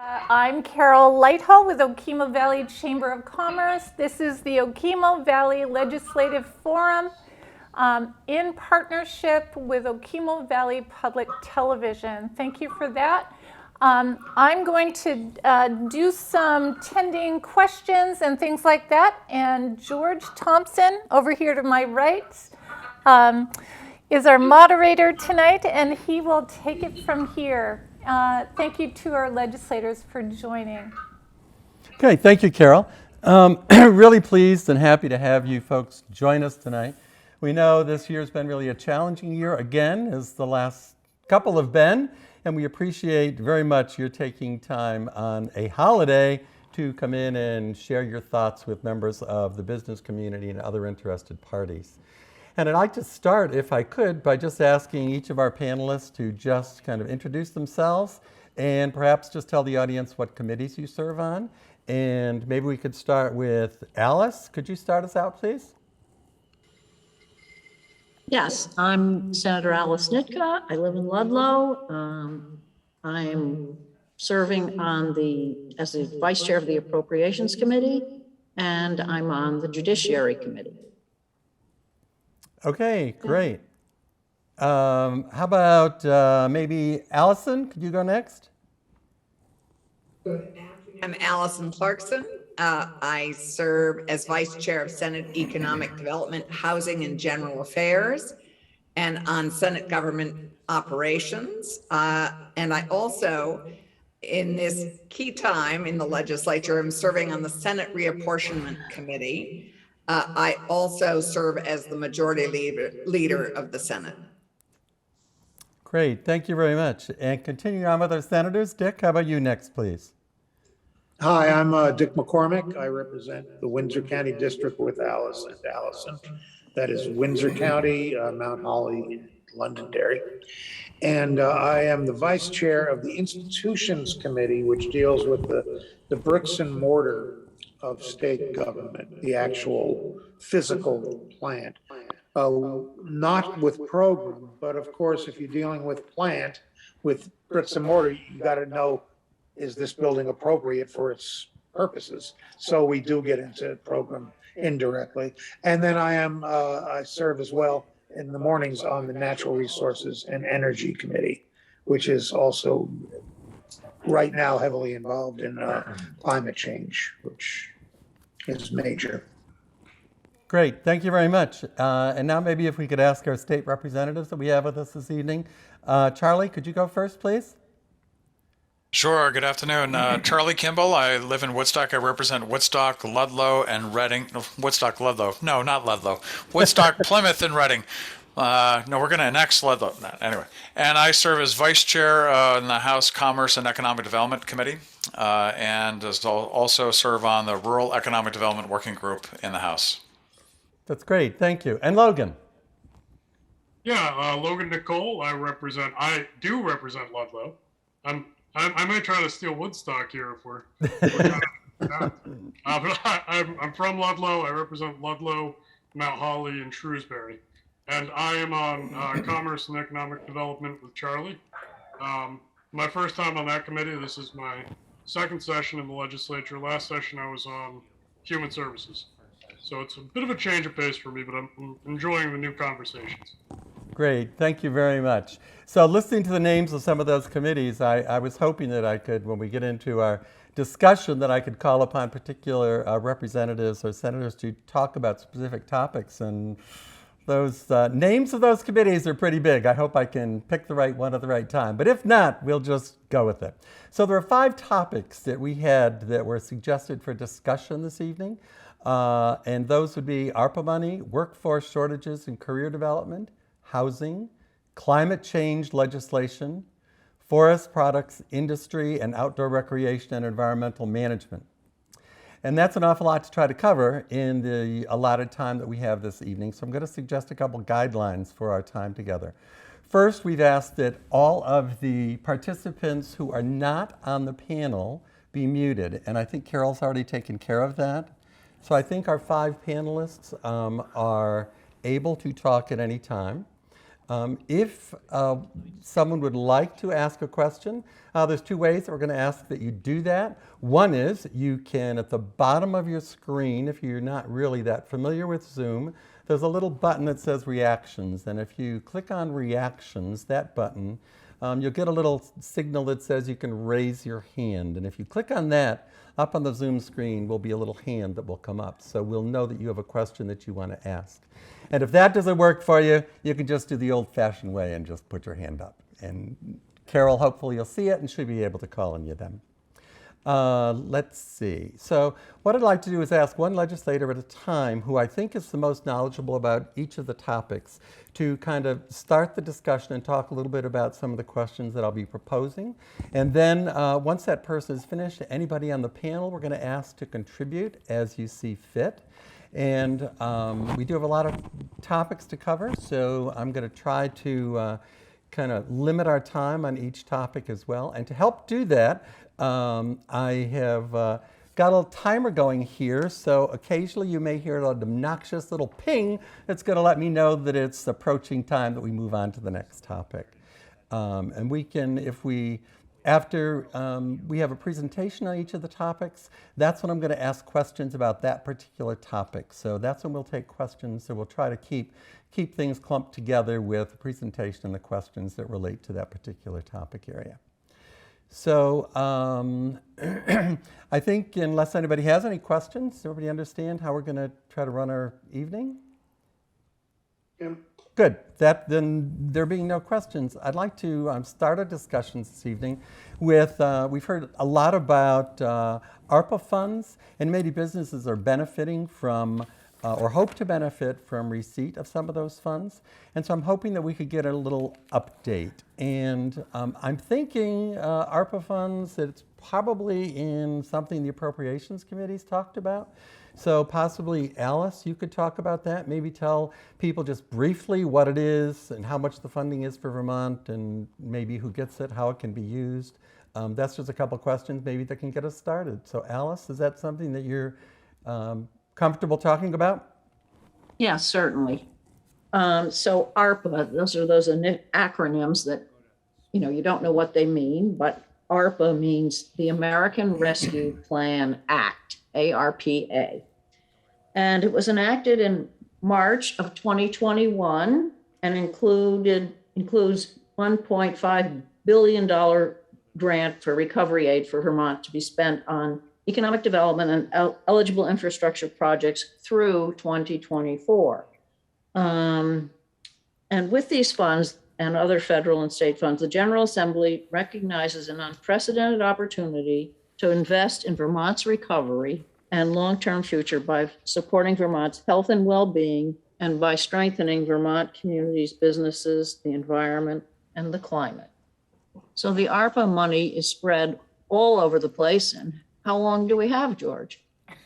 I'm Carol Lighthall with Okemo Valley Chamber of Commerce. This is the Okemo Valley Legislative Forum in partnership with Okemo Valley Public Television. Thank you for that. I'm going to do some tending questions and things like that. And George Thomson, over here to my right, is our moderator tonight, and he will take it from here. Thank you to our legislators for joining. Okay, thank you, Carol. Really pleased and happy to have you folks join us tonight. We know this year's been really a challenging year again, as the last couple have been, and we appreciate very much your taking time on a holiday to come in and share your thoughts with members of the business community and other interested parties. And I'd like to start, if I could, by just asking each of our panelists to just kind of introduce themselves and perhaps just tell the audience what committees you serve on. And maybe we could start with Alice. Could you start us out, please? Yes, I'm Senator Alice Nitka. I live in Ludlow. I'm serving as the Vice Chair of the Appropriations Committee, and I'm on the Judiciary Committee. Okay, great. How about maybe Allison? Could you go next? I'm Alison Clarkson. I serve as Vice Chair of Senate Economic Development, Housing and General Affairs, and on Senate Government Operations. And I also, in this key time in the legislature, I'm serving on the Senate Reapportionment Committee. I also serve as the majority leader of the Senate. Great, thank you very much. And continuing on with our senators, Dick, how about you next, please? Hi, I'm Dick McCormack. I represent the Windsor County District with Alice and Allison. That is Windsor County, Mount Holly, and Londonderry. And I am the Vice Chair of the Institutions Committee, which deals with the bricks and mortar of state government, the actual physical plant. Not with program, but of course, if you're dealing with plant, with bricks and mortar, you got to know, is this building appropriate for its purposes? So we do get into program indirectly. And then I serve as well in the mornings on the Natural Resources and Energy Committee, which is also right now heavily involved in climate change, which is major. Great, thank you very much. And now maybe if we could ask our state representatives that we have with us this evening. Charlie, could you go first, please? Sure, good afternoon. Charlie Kimbell. I live in Woodstock. I represent Woodstock, Ludlow, and Reading. No, Woodstock, Ludlow. No, not Ludlow. Woodstock, Plymouth, and Reading. No, we're going to annex Ludlow. Anyway, and I serve as Vice Chair in the House Commerce and Economic Development Committee, and also serve on the Rural Economic Development Working Group in the House. That's great, thank you. And Logan? Yeah, Logan Nicoll. I do represent Ludlow. I may try to steal Woodstock here if we're but I'm from Ludlow. I represent Ludlow, Mount Holly, and Shrewsbury. And I am on Commerce and Economic Development with Charlie. My first time on that committee. This is my second session in the legislature. Last session I was on Human Services. So it's a bit of a change of pace for me, but I'm enjoying the new conversations. Great, thank you very much. So listening to the names of some of those committees, I was hoping that I could, when we get into our discussion, that I could call upon particular representatives or senators to talk about specific topics. And those names of those committees are pretty big. I hope I can pick the right one at the right time. But if not, we'll just go with it. So there are 5 topics that we had that were suggested for discussion this evening. And those would be ARPA money, workforce shortages and career development, housing, climate change legislation, forest products industry, and outdoor recreation and environmental management. And that's an awful lot to try to cover in the allotted time that we have this evening. So I'm going to suggest a couple guidelines for our time together. First, we've asked that all of the participants who are not on the panel be muted. And I think Carol's already taken care of that. So I think our 5 panelists are able to talk at any time. If someone would like to ask a question, there's two ways that we're going to ask that you do that. One is you can, at the bottom of your screen, if you're not really that familiar with Zoom, there's a little button that says Reactions. And if you click on Reactions, that button, you'll get a little signal that says you can raise your hand. And if you click on that, up on the Zoom screen will be a little hand that will come up. So we'll know that you have a question that you want to ask. And if that doesn't work for you, you can just do the old-fashioned way and just put your hand up. And Carol, hopefully you'll see it and she'll be able to call on you then. Let's see. So what I'd like to do is ask one legislator at a time who I think is the most knowledgeable about each of the topics to kind of start the discussion and talk a little bit about some of the questions that I'll be proposing. And then once that person is finished, anybody on the panel we're going to ask to contribute as you see fit. And we do have a lot of topics to cover, so I'm going to try to kind of limit our time on each topic as well. And to help do that, I have got a little timer going here, so occasionally you may hear an obnoxious little ping that's going to let me know that it's approaching time that we move on to the next topic. And we can, after we have a presentation on each of the topics, that's when I'm going to ask questions about that particular topic. So that's when we'll take questions. So we'll try to keep things clumped together with the presentation and the questions that relate to that particular topic area. So I think unless anybody has any questions, everybody understand how we're going to try to run our evening? Yeah. Good. Then there being no questions, I'd like to start our discussions this evening with, we've heard a lot about ARPA funds, and many businesses are benefiting from or hope to benefit from receipt of some of those funds. And so I'm hoping that we could get a little update. And I'm thinking ARPA funds, it's probably in something the Appropriations Committee's talked about. So possibly, Alice, you could talk about that, maybe tell people just briefly what it is and how much the funding is for Vermont and maybe who gets it, how it can be used. That's just a couple questions maybe that can get us started. So Alice, is that something that you're comfortable talking about? Yeah, certainly. So ARPA, those are those acronyms that, you don't know what they mean, but ARPA means the American Rescue Plan Act, ARPA. And it was enacted in March of 2021 and includes $1.5 billion grant for recovery aid for Vermont to be spent on economic development and eligible infrastructure projects through 2024. And with these funds and other federal and state funds, the General Assembly recognizes an unprecedented opportunity to invest in Vermont's recovery and long-term future by supporting Vermont's health and well-being and by strengthening Vermont communities, businesses, the environment, and the climate. So the ARPA money is spread all over the place. And how long do we have, George?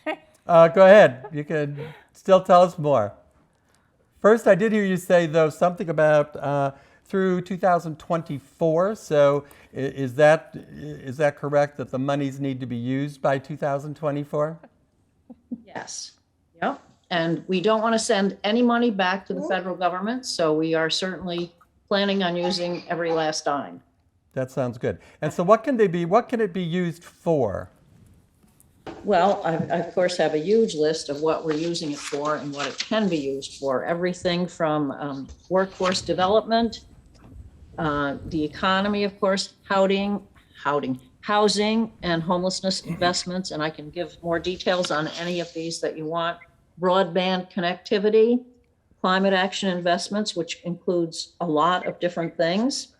Go ahead. You can still tell us more. First, I did hear you say, though, something about through 2024. So is that correct, that the monies need to be used by 2024? Yes. Yep. And we don't want to send any money back to the federal government. So we are certainly planning on using every last dime. That sounds good. And so what can it be used for? Well, I of course have a huge list of what we're using it for and what it can be used for. Everything from workforce development, the economy, of course, housing and homelessness investments. And I can give more details on any of these that you want. Broadband connectivity, climate action investments, which includes a lot of different things.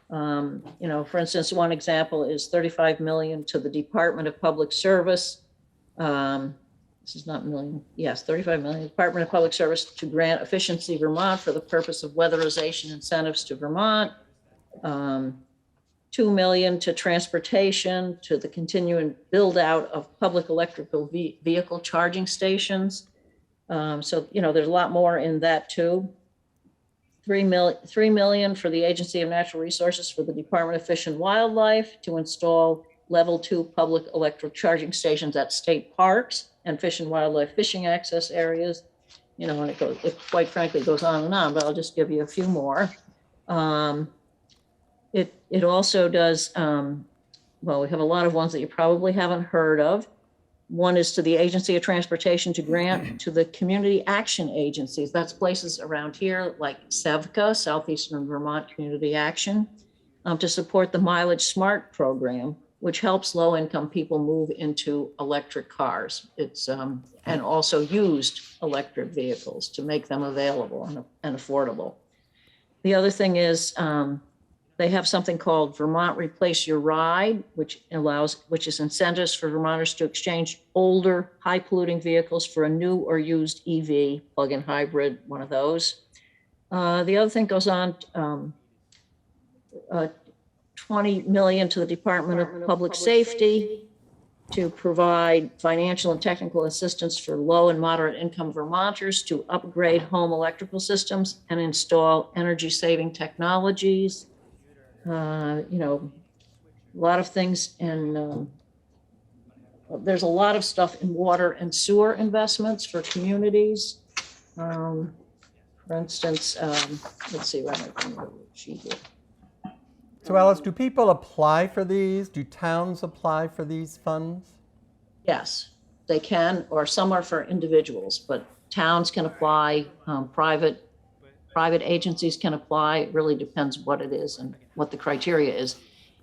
For instance, one example is $35 million to the Department of Public Service. This is not million. Yes, $35 million. Department of Public Service to grant Efficiency Vermont for the purpose of weatherization incentives to Vermont. $2 million to transportation, to the continuing build out of public electrical vehicle charging stations. So there's a lot more in that too. $3 million for the Agency of Natural Resources for the Department of Fish and Wildlife to install level 2 public electric charging stations at state parks and fish and wildlife fishing access areas. And it quite frankly goes on and on, but I'll just give you a few more. It also does, well, we have a lot of ones that you probably haven't heard of. One is to the Agency of Transportation to grant to the community action agencies. That's places around here like SEVCA, Southeastern Vermont Community Action, to support the Mileage Smart program, which helps low-income people move into electric cars. It's and also used electric vehicles to make them available and affordable. The other thing is they have something called Vermont Replace Your Ride, which is incentives for Vermonters to exchange older, high-polluting vehicles for a new or used EV, plug-in hybrid, one of those. The other thing goes on, $20 million to the Department of Public Safety to provide financial and technical assistance for low and moderate income Vermonters to upgrade home electrical systems and install energy-saving technologies. A lot of things, and there's a lot of stuff in water and sewer investments for communities. For instance, let's see, right now, sheet here. So Alice, do people apply for these? Do towns apply for these funds? Yes, they can, or some are for individuals, but towns can apply, private agencies can apply. It really depends what it is and what the criteria is.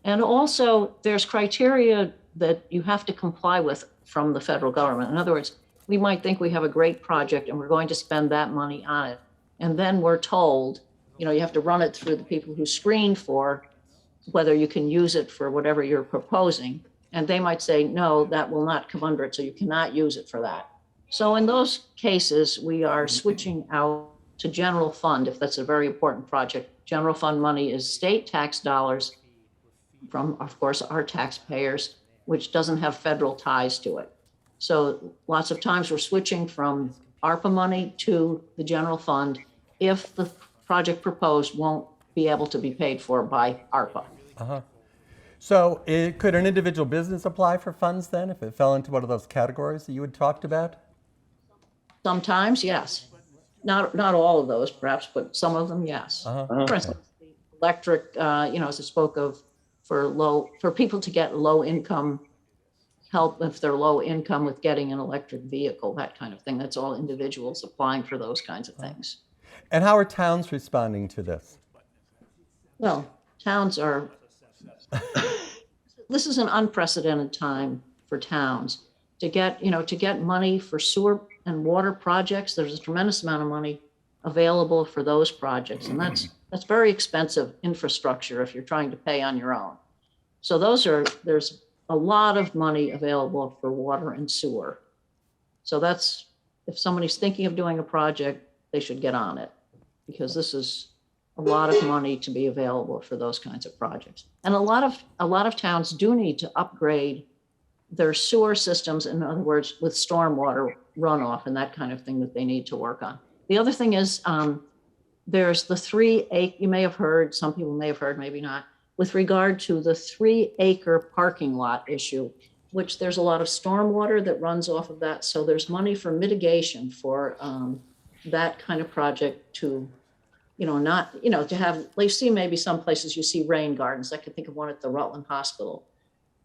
And also there's criteria that you have to comply with from the federal government. In other words, we might think we have a great project and we're going to spend that money on it. And then we're told, you have to run it through the people who screen for whether you can use it for whatever you're proposing. And they might say, no, that will not come under it, so you cannot use it for that. So in those cases, we are switching out to general fund, if that's a very important project. General fund money is state tax dollars from, of course, our taxpayers, which doesn't have federal ties to it. So lots of times we're switching from ARPA money to the general fund if the project proposed won't be able to be paid for by ARPA. So could an individual business apply for funds then if it fell into one of those categories that you had talked about? Sometimes, yes. Not all of those, perhaps, but some of them, yes. For instance, the electric, as I spoke of, for people to get low income help if they're low income with getting an electric vehicle, that kind of thing. That's all individuals applying for those kinds of things. And how are towns responding to this? Well, towns are, this is an unprecedented time for towns to get money for sewer and water projects. There's a tremendous amount of money available for those projects. And that's very expensive infrastructure if you're trying to pay on your own. So there's a lot of money available for water and sewer. So if somebody's thinking of doing a project, they should get on it, because this is a lot of money to be available for those kinds of projects. And a lot of towns do need to upgrade their sewer systems, in other words, with stormwater runoff and that kind of thing that they need to work on. The other thing is there's the 3-acre, you may have heard, some people may have heard, maybe not, with regard to the 3-acre parking lot issue, which there's a lot of stormwater that runs off of that. So there's money for mitigation for that kind of project to, to have, you see maybe some places you see rain gardens. I could think of one at the Rutland Hospital.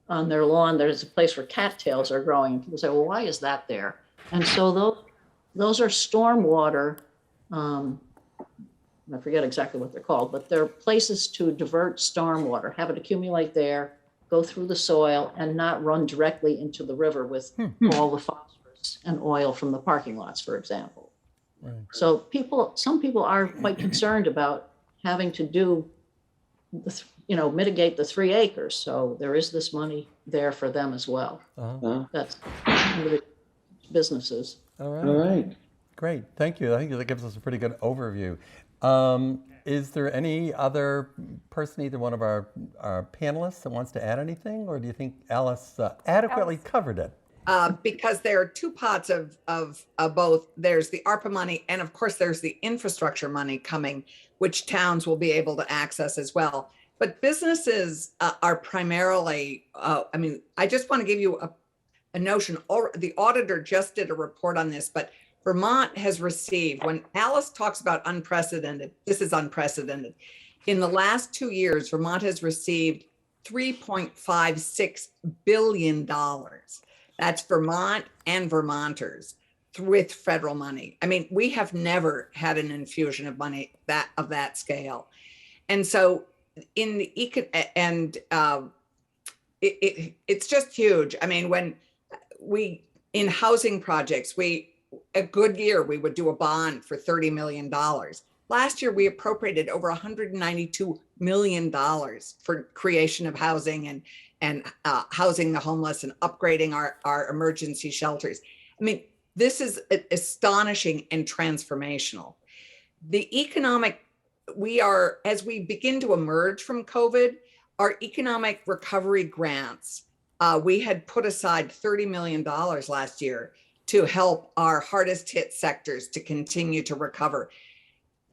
On their lawn, there's a place where cattails are growing. And people say, well, why is that there? And so those are stormwater, I forget exactly what they're called, but they're places to divert stormwater, have it accumulate there, go through the soil, and not run directly into the river with all the phosphorus and oil from the parking lots, for example. Right. So some people are quite concerned about having to do, mitigate the 3 acres. So there is this money there for them as well. That's businesses. All right. Great. Thank you. I think that gives us a pretty good overview. Is there any other person, either one of our panelists, that wants to add anything, or do you think Alice adequately covered it? Because there are two pots of both. There's the ARPA money, and of course there's the infrastructure money coming, which towns will be able to access as well. But businesses are primarily, I just want to give you a notion. The auditor just did a report on this, but Vermont has received, when Alice talks about unprecedented, this is unprecedented. In the last 2 years, Vermont has received $3.56 billion. That's Vermont and Vermonters with federal money. I mean, we have never had an infusion of money of that scale. And so in the it's just huge. I mean, when in housing projects, a good year, we would do a bond for $30 million. Last year, we appropriated over $192 million for creation of housing and housing the homeless and upgrading our emergency shelters. I mean, this is astonishing and transformational. As we begin to emerge from COVID, our economic recovery grants, we had put aside $30 million last year to help our hardest hit sectors to continue to recover.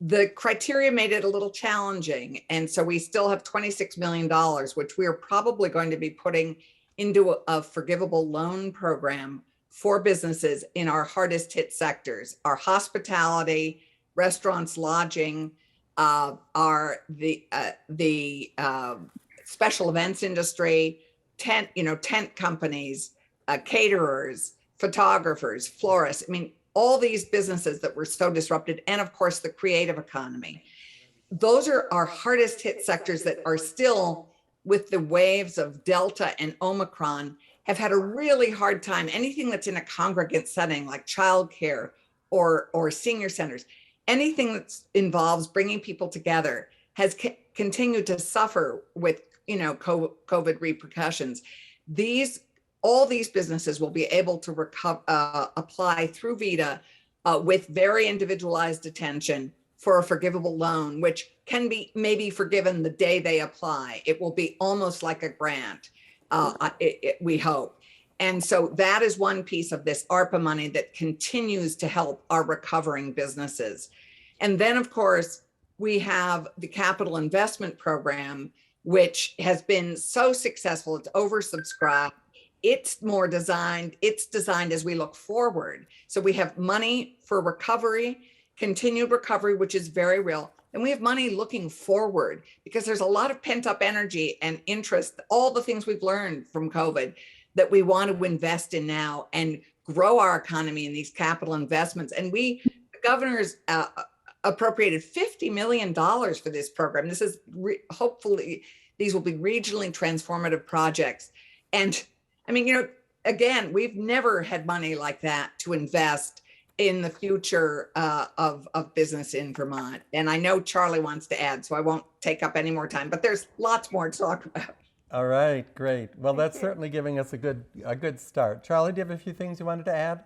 The criteria made it a little challenging. And so we still have $26 million, which we are probably going to be putting into a forgivable loan program for businesses in our hardest hit sectors, our hospitality, restaurants, lodging, the special events industry, tent companies, caterers, photographers, florists. I mean, all these businesses that were so disrupted, and of course the creative economy. Those are our hardest hit sectors that are still, with the waves of Delta and Omicron, have had a really hard time. Anything that's in a congregate setting like childcare or senior centers, anything that involves bringing people together has continued to suffer with COVID repercussions. All these businesses will be able to apply through VITA with very individualized attention for a forgivable loan, which can be maybe forgiven the day they apply. It will be almost like a grant, we hope. And so that is one piece of this ARPA money that continues to help our recovering businesses. And then, of course, we have the capital investment program, which has been so successful. It's oversubscribed. It's designed as we look forward. So we have money for recovery, continued recovery, which is very real. And we have money looking forward because there's a lot of pent up energy and interest, all the things we've learned from COVID that we want to invest in now and grow our economy in these capital investments. And the governor's appropriated $50 million for this program. This is hopefully, these will be regionally transformative projects. And I mean, again, we've never had money like that to invest in the future of business in Vermont. And I know Charlie wants to add, so I won't take up any more time, but there's lots more to talk about. All right, great. Well, that's certainly giving us a good start. Charlie, do you have a few things you wanted to add?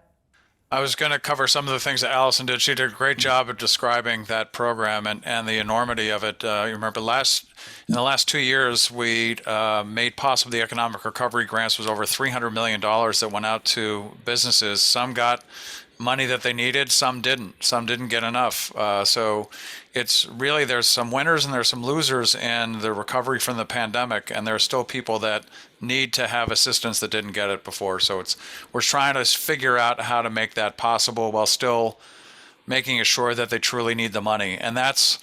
I was going to cover some of the things that Alison did. She did a great job of describing that program and the enormity of it. You remember in the last 2 years, we made possible the economic recovery grants was over $300 million that went out to businesses. Some got money that they needed, some didn't. Some didn't get enough. So it's really, there's some winners and there's some losers in the recovery from the pandemic, and there are still people that need to have assistance that didn't get it before. So we're trying to figure out how to make that possible while still making sure that they truly need the money. And that's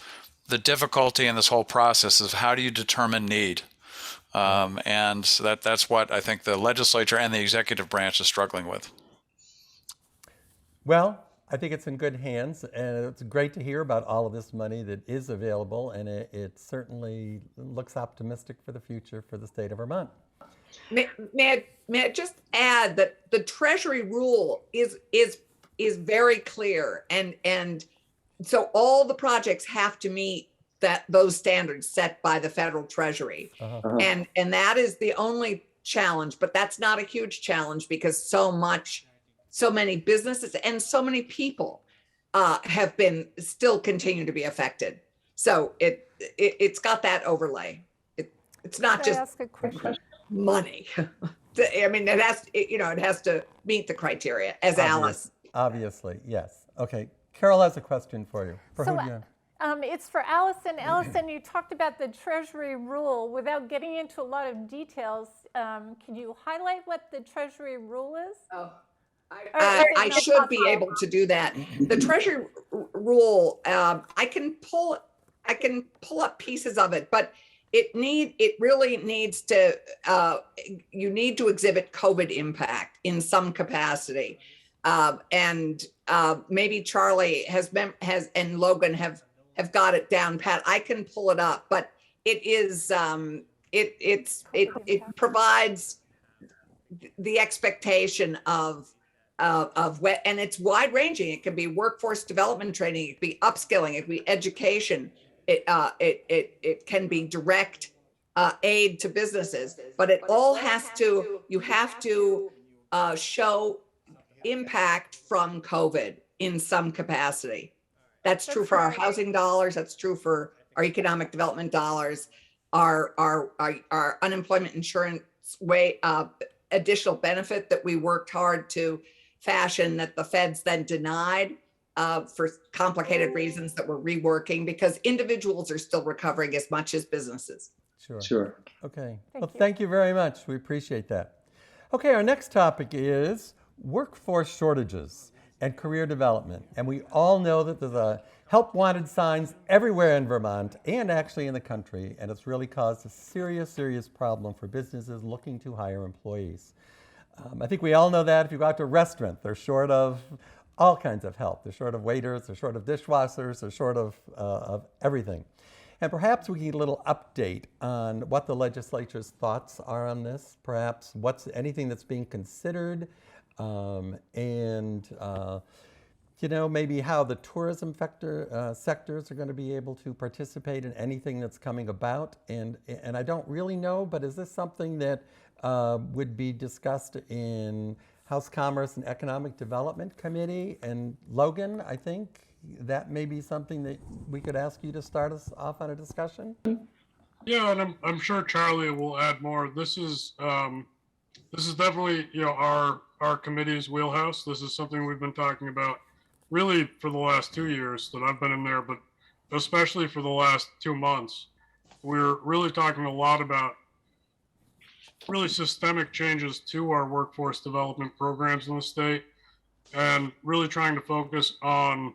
the difficulty in this whole process, is how do you determine need? And that's what I think the legislature and the executive branch is struggling with. Well, I think it's in good hands, and it's great to hear about all of this money that is available, and it certainly looks optimistic for the future for the state of Vermont. May I just add that the Treasury rule is very clear, and so all the projects have to meet those standards set by the federal Treasury, and that is the only challenge. But that's not a huge challenge because so many businesses and so many people have still continue to be affected. So it's got that overlay. It's not just ask a question? Money. I mean, it has to meet the criteria, as Alice. Obviously, yes. Okay, Carol has a question for you. For who do you have? It's for Alison. Alison, you talked about the Treasury rule. Without getting into a lot of details, can you highlight what the Treasury rule is? Oh, I should be able to do that. The Treasury rule, I can pull I can pull up pieces of it, but it really needs to, you need to exhibit COVID impact in some capacity. And maybe Charlie has and Logan have got it down pat. I can pull it up, but it is, it provides the expectation of what, and it's wide ranging. It can be workforce development training, it can be upskilling, it can be education. It can be direct aid to businesses, but it all has to, you have to show impact from COVID in some capacity. That's true for our housing dollars. That's true for our economic development dollars, our unemployment insurance additional benefit that we worked hard to fashion that the feds then denied for complicated reasons that we're reworking, because individuals are still recovering as much as businesses. Sure. Okay. Well, thank you very much. We appreciate that. Okay, our next topic is workforce shortages and career development. And we all know that there's a help wanted signs everywhere in Vermont and actually in the country, and it's really caused a serious, serious problem for businesses looking to hire employees. I think we all know that if you go out to a restaurant, they're short of all kinds of help. They're short of waiters, they're short of dishwashers, they're short of everything. And perhaps we can get a little update on what the legislature's thoughts are on this, perhaps what's anything that's being considered, maybe how the tourism sectors are going to be able to participate in anything that's coming about. And I don't really know, but is this something that would be discussed in House Commerce and Economic Development Committee? And Logan, I think that may be something that we could ask you to start us off on a discussion. Yeah, and I'm sure Charlie will add more. This is definitely our committee's wheelhouse. This is something we've been talking about really for the last 2 years that I've been in there, but especially for the last 2 months. We're really talking a lot about really systemic changes to our workforce development programs in the state, and really trying to focus on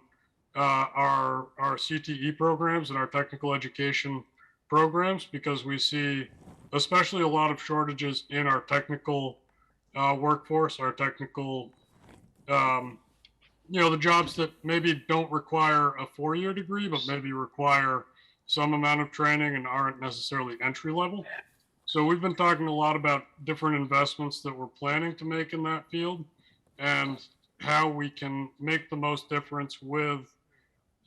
our CTE programs and our technical education programs, because we see especially a lot of shortages in our technical workforce, our technical, the jobs that maybe don't require a 4-year degree, but maybe require some amount of training and aren't necessarily entry level. So we've been talking a lot about different investments that we're planning to make in that field, and how we can make the most difference with,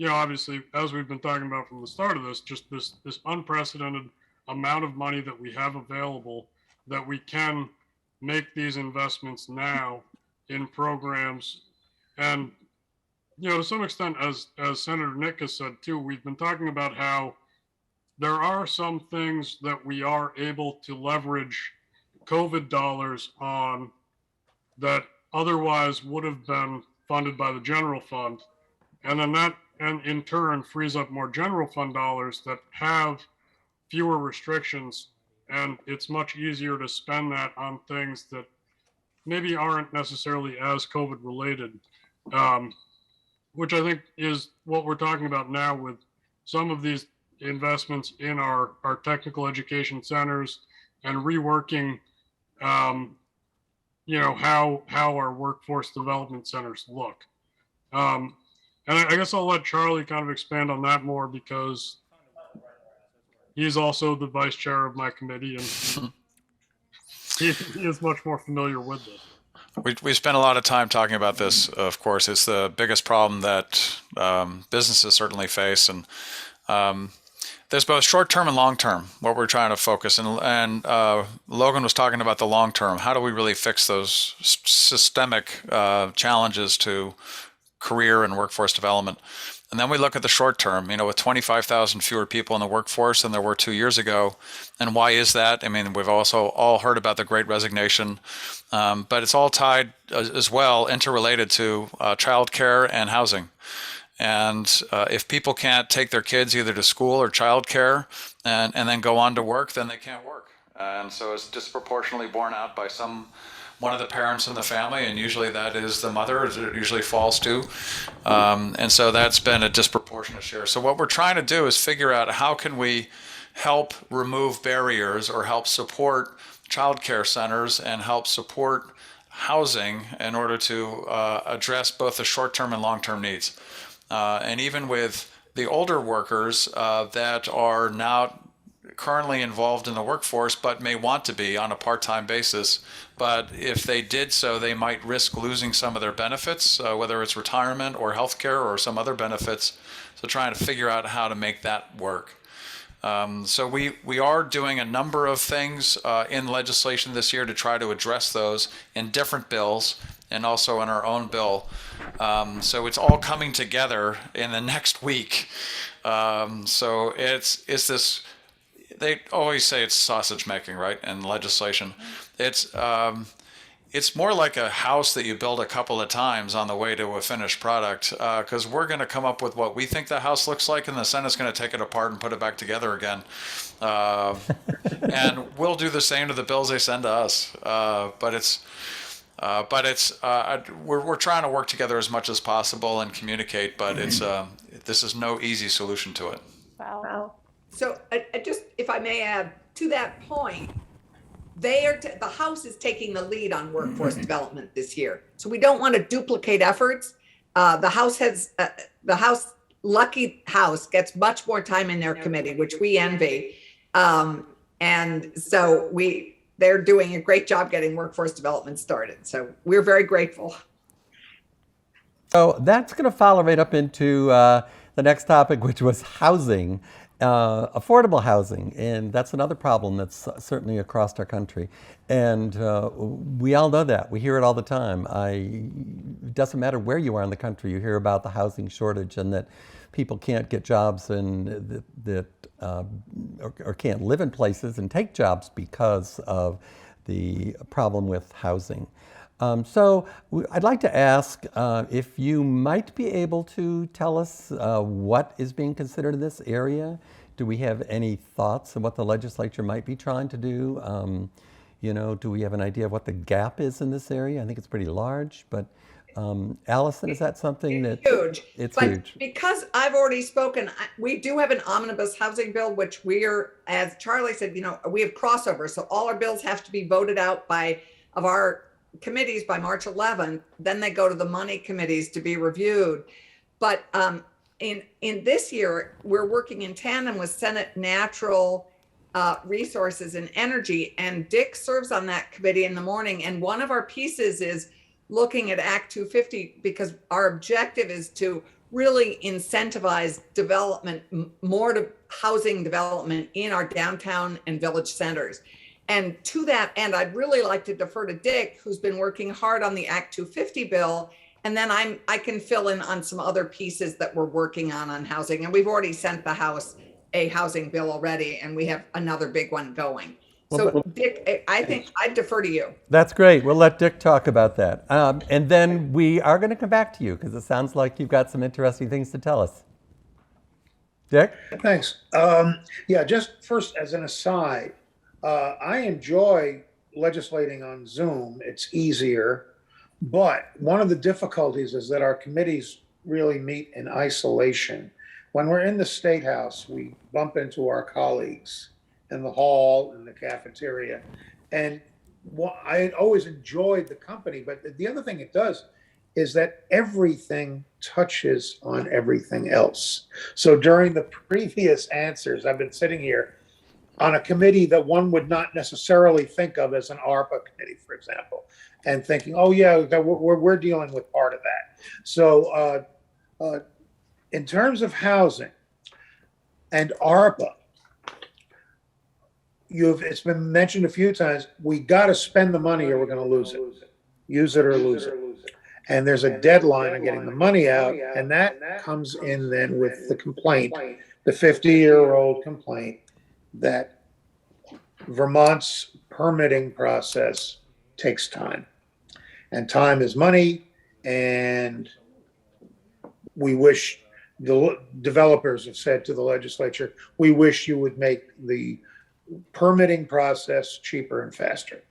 obviously, as we've been talking about from the start of this, just this unprecedented amount of money that we have available, that we can make these investments now in programs. And, to some extent, as Senator Nitka said too, we've been talking about how there are some things that we are able to leverage COVID dollars on that otherwise would have been funded by the general fund. And then that, and in turn, frees up more general fund dollars that have fewer restrictions. And it's much easier to spend that on things that maybe aren't necessarily as COVID related, which I think is what we're talking about now with some of these investments in our technical education centers, and reworking, how our workforce development centers look. And I guess I'll let Charlie kind of expand on that more, because he's also the vice chair of my committee, and he is much more familiar with this. We spent a lot of time talking about this. Of course, it's the biggest problem that businesses certainly face, and there's both short-term and long-term, what we're trying to focus. And Logan was talking about the long-term. How do we really fix those systemic challenges to career and workforce development? And then we look at the short-term, with 25,000 fewer people in the workforce than there were 2 years ago. And why is that? I mean, we've also all heard about the Great Resignation, but it's all tied as well, interrelated to childcare and housing. And if people can't take their kids either to school or childcare and then go on to work, then they can't work. And so it's disproportionately borne out by some one of the parents in the family, and usually that is the mother, as it usually falls to. And so that's been a disproportionate share. So what we're trying to do is figure out how can we help remove barriers or help support childcare centers and help support housing in order to address both the short-term and long-term needs. And even with the older workers that are now currently involved in the workforce but may want to be on a part-time basis, but if they did so, they might risk losing some of their benefits, whether it's retirement or healthcare or some other benefits. So trying to figure out how to make that work. So we are doing a number of things in legislation this year to try to address those in different bills and also in our own bill. So it's all coming together in the next week. So it's this, they always say it's sausage making, right? In legislation, it's more like a house that you build a couple of times on the way to a finished product, because we're going to come up with what we think the house looks like, and the Senate's going to take it apart and put it back together again. And we'll do the same to the bills they send to us. We're trying to work together as much as possible and communicate, but this is no easy solution to it. Wow. So I just, if I may add to that point, the House is taking the lead on workforce development this year. So we don't want to duplicate efforts. The House, lucky House, gets much more time in their committee, which we envy. And so they're doing a great job getting workforce development started. So we're very grateful. So that's going to follow right up into the next topic, which was housing. Affordable housing, and that's another problem that's certainly across our country. And we all know that. We hear it all the time. It doesn't matter where you are in the country, you hear about the housing shortage and that people can't get jobs and or can't live in places and take jobs because of the problem with housing. So I'd like to ask if you might be able to tell us what is being considered in this area. Do we have any thoughts on what the legislature might be trying to do? Do we have an idea of what the gap is in this area? I think it's pretty large, but Alison, is that something that... Huge. It's but huge. Because I've already spoken, we do have an omnibus housing bill, which as Charlie said, we have crossover. So all our bills have to be voted out of our committees by March 11th. Then they go to the money committees to be reviewed. But in this year, we're working in tandem with Senate Natural Resources and Energy, and Dick serves on that committee in the morning. And one of our pieces is looking at Act 250, because our objective is to really incentivize development, more to housing development in our downtown and village centers. And to that end, I'd really like to defer to Dick, who's been working hard on the Act 250 bill. And then I can fill in on some other pieces that we're working on housing. And we've already sent the House a housing bill already, and we have another big one going. So Dick, I think I'd defer to you. That's great. We'll let Dick talk about that. And then we are going to come back to you because it sounds like you've got some interesting things to tell us. Dick? Thanks. Just first as an aside, I enjoy legislating on Zoom. It's easier, but one of the difficulties is that our committees really meet in isolation. When we're in the State House, we bump into our colleagues in the hall, in the cafeteria, and I always enjoyed the company. But the other thing it does is that everything touches on everything else. So during the previous answers, I've been sitting here on a committee that one would not necessarily think of as an ARPA committee, for example, and thinking, oh yeah, we're dealing with part of that. So in terms of housing and ARPA, it's been mentioned a few times, we got to spend the money or we're going to lose it. Use it or lose it. And there's a deadline on getting the money out, and that comes in then with the complaint, the 50-year-old complaint that Vermont's permitting process takes time. And time is money, and we wish, the developers have said to the legislature, we wish you would make the permitting process cheaper and faster.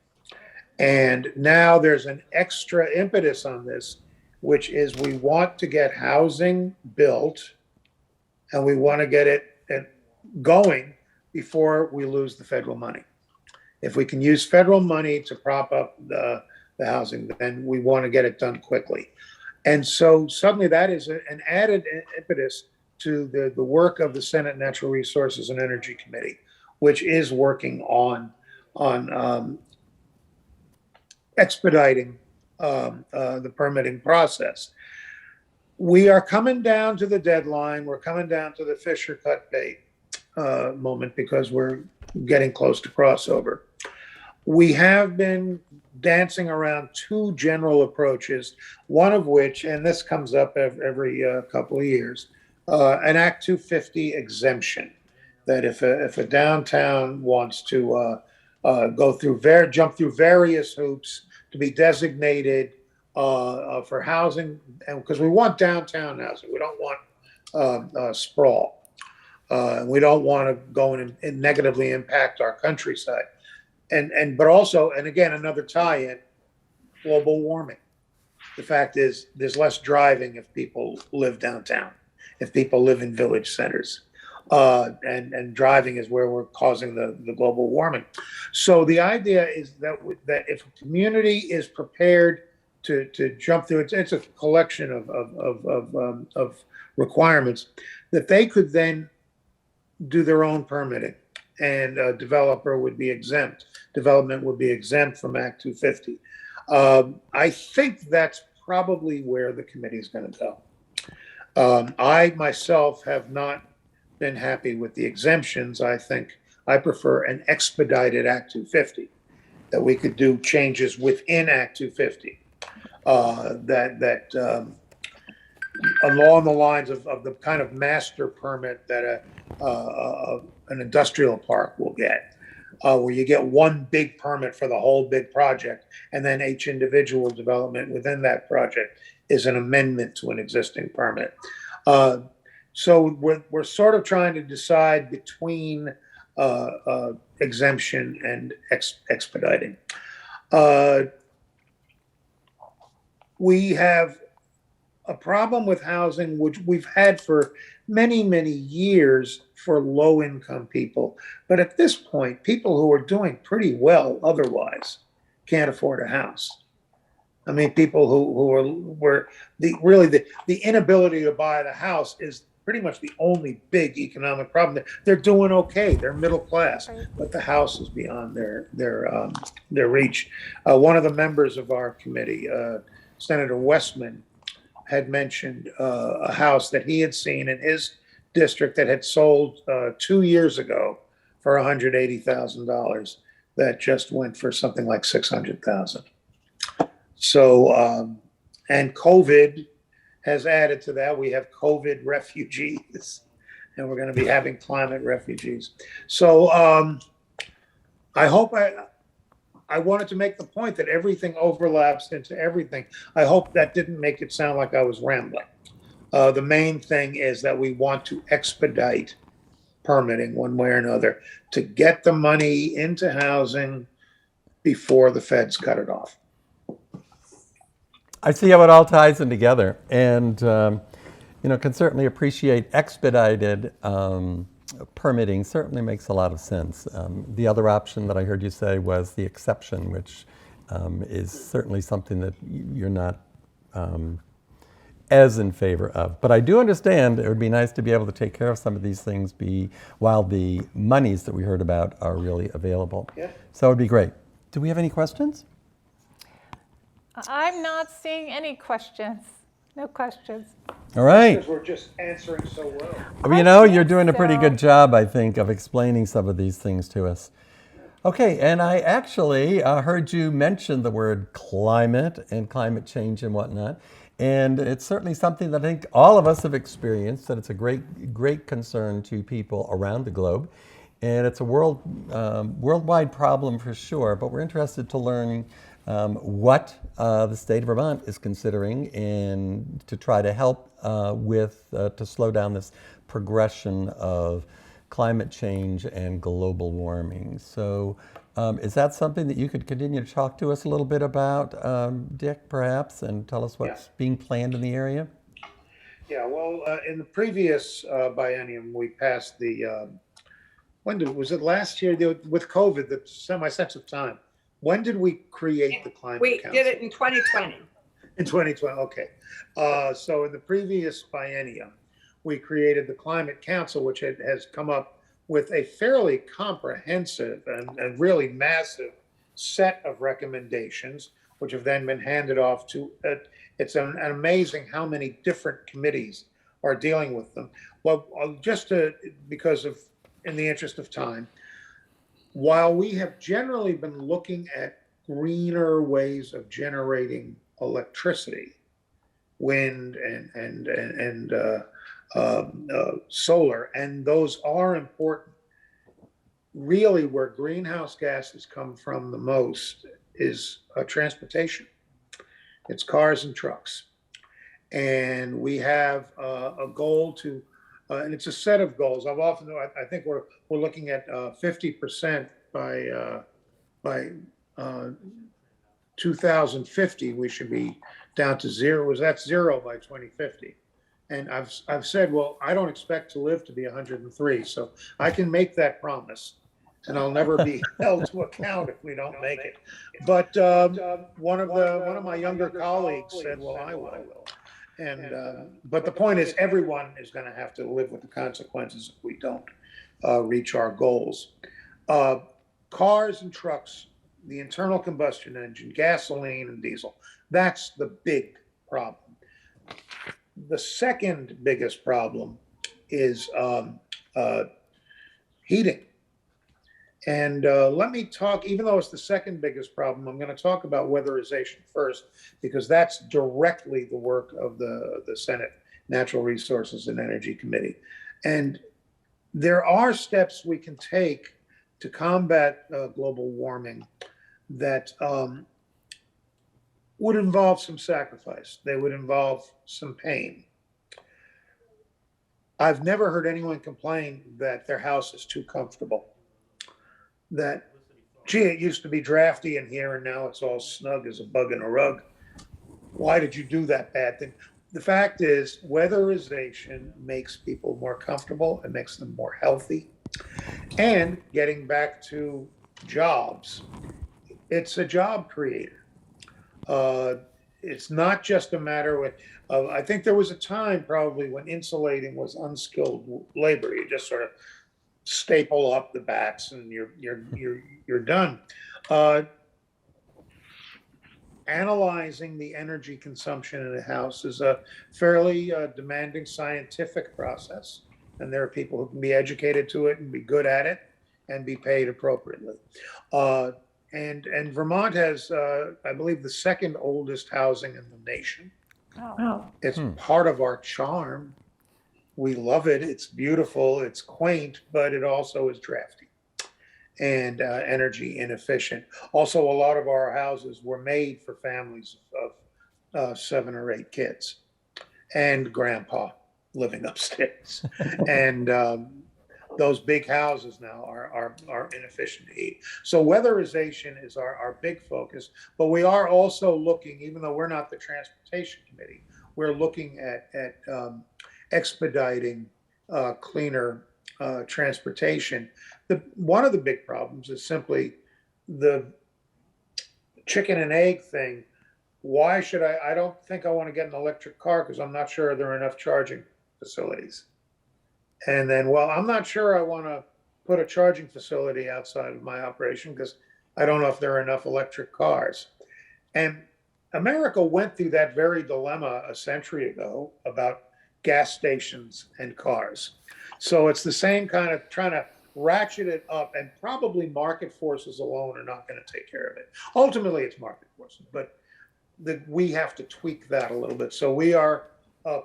And now there's an extra impetus on this, which is we want to get housing built and we want to get it going before we lose the federal money. If we can use federal money to prop up the housing, then we want to get it done quickly. And so suddenly that is an added impetus to the work of the Senate Natural Resources and Energy Committee, which is working on expediting the permitting process. We are coming down to the deadline. We're coming down to the Fisher cut bait moment because we're getting close to crossover. We have been dancing around two general approaches, one of which, and this comes up every couple of years, an Act 250 exemption. That if a downtown wants to jump through various hoops to be designated for housing, and because we want downtown housing, we don't want sprawl. We don't want to go and negatively impact our countryside. But also, and again, another tie-in, global warming. The fact is, there's less driving if people live downtown, if people live in village centers. And driving is where we're causing the global warming. So the idea is that if a community is prepared to jump through, it's a collection of requirements that they could then do their own permitting, and a developer would be exempt. Development would be exempt from Act 250. I think that's probably where the committee is going to go. I myself have not been happy with the exemptions. I think I prefer an expedited Act 250, that we could do changes within Act 250 along the lines of the kind of master permit that an industrial park will get, where you get one big permit for the whole big project, and then each individual development within that project is an amendment to an existing permit. So we're sort of trying to decide between exemption and expediting. We have a problem with housing, which we've had for many, many years for low-income people. But at this point, people who are doing pretty well otherwise can't afford a house. I mean, people were the inability to buy the house is pretty much the only big economic problem. They're doing okay. They're middle class, but the house is beyond their reach. One of the members of our committee, Senator Westman, had mentioned a house that he had seen in his district that had sold 2 years ago for $180,000. That just went for something like $600,000. So, and COVID has added to that. We have COVID refugees, and we're going to be having climate refugees. So I wanted to make the point that everything overlaps into everything. I hope that didn't make it sound like I was rambling. The main thing is that we want to expedite permitting one way or another to get the money into housing before the feds cut it off. I see how it all ties in together, and can certainly appreciate expedited permitting. Certainly makes a lot of sense. The other option that I heard you say was the exception, which is certainly something that you're not as in favor of. But I do understand it would be nice to be able to take care of some of these things while the monies that we heard about are really available. Yeah. So it would be great. Do we have any questions? I'm not seeing any questions. No questions. All right. Because we're just answering so well. Well, you're doing a pretty so. good job, I think, of explaining some of these things to us. Okay, and I actually heard you mention the word climate and climate change and whatnot. And it's certainly something that I think all of us have experienced, that it's a great concern to people around the globe. And it's a worldwide problem for sure, but we're interested to learn what the state of Vermont is considering and to try to help to slow down this progression of climate change and global warming. So is that something that you could continue to talk to us a little bit about, Dick, perhaps, and tell us what's being planned in the area? Yeah, well, in the previous biennium, we passed the, was it last year with COVID, the semi-sense of time? When did we create the Climate We Council? did it in 2020. In 2020, okay. So in the previous biennium, we created the Climate Council, which has come up with a fairly comprehensive and really massive set of recommendations, which have then been handed off to, it's an amazing how many different committees are dealing with them. Well, just to, in the interest of time, while we have generally been looking at greener ways of generating electricity, wind and solar, and those are important, really where greenhouse gases come from the most is transportation. It's cars and trucks. And we have a goal to, and it's a set of goals. I think we're looking at 50% by 2050. We should be down to zero. That's zero by 2050. And I've said, well, I don't expect to live to be 103, so I can make that promise, and I'll never be held to account if we don't make it. But one of my younger colleagues said, well, I will. And but the point is, everyone is going to have to live with the consequences if we don't reach our goals. Cars and trucks, the internal combustion engine, gasoline and diesel, that's the big problem. The second biggest problem is heating. And let me talk, even though it's the second biggest problem, I'm going to talk about weatherization first, because that's directly the work of the Senate Natural Resources and Energy Committee. And there are steps we can take to combat global warming that would involve some sacrifice. They would involve some pain. I've never heard anyone complain that their house is too comfortable. That, gee, it used to be drafty in here and now it's all snug as a bug in a rug. Why did you do that bad thing? The fact is, weatherization makes people more comfortable, it makes them more healthy. And getting back to jobs, it's a job creator. It's not just a matter of, I think there was a time probably when insulating was unskilled labor. You just sort of staple up the bats and you're done. Analyzing the energy consumption in a house is a fairly demanding scientific process, and there are people who can be educated to it and be good at it and be paid appropriately. And Vermont has, I believe, the second oldest housing in the nation. Oh. It's part of our charm. We love it. It's beautiful. It's quaint, but it also is drafty and energy inefficient. Also, a lot of our houses were made for families of 7 or 8 kids and grandpa living upstairs. And those big houses now are inefficient to heat. So weatherization is our big focus, but we are also looking, even though we're not the transportation committee, we're looking at expediting cleaner transportation. One of the big problems is simply the chicken and egg thing. Why should I don't think I want to get an electric car because I'm not sure there are enough charging facilities. And then, well, I'm not sure I want to put a charging facility outside of my operation because I don't know if there are enough electric cars. And America went through that very dilemma a century ago about gas stations and cars. So it's the same kind of trying to ratchet it up, and probably market forces alone are not going to take care of it. Ultimately, it's market forces, but we have to tweak that a little bit. So we are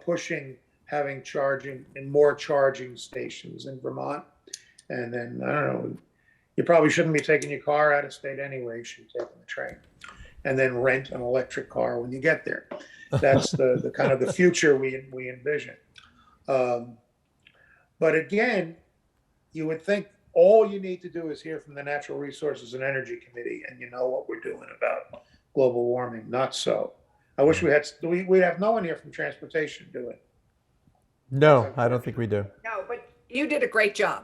pushing having charging and more charging stations in Vermont. And then, I don't know, you probably shouldn't be taking your car out of state anyway. You should be taking the train and then rent an electric car when you get there. That's the kind of the future we envision. But again, you would think all you need to do is hear from the Natural Resources and Energy Committee, and you know what we're doing about global warming. Not so. I wish we'd have no one here from transportation do it. No, I don't think we do. No, but you did a great job.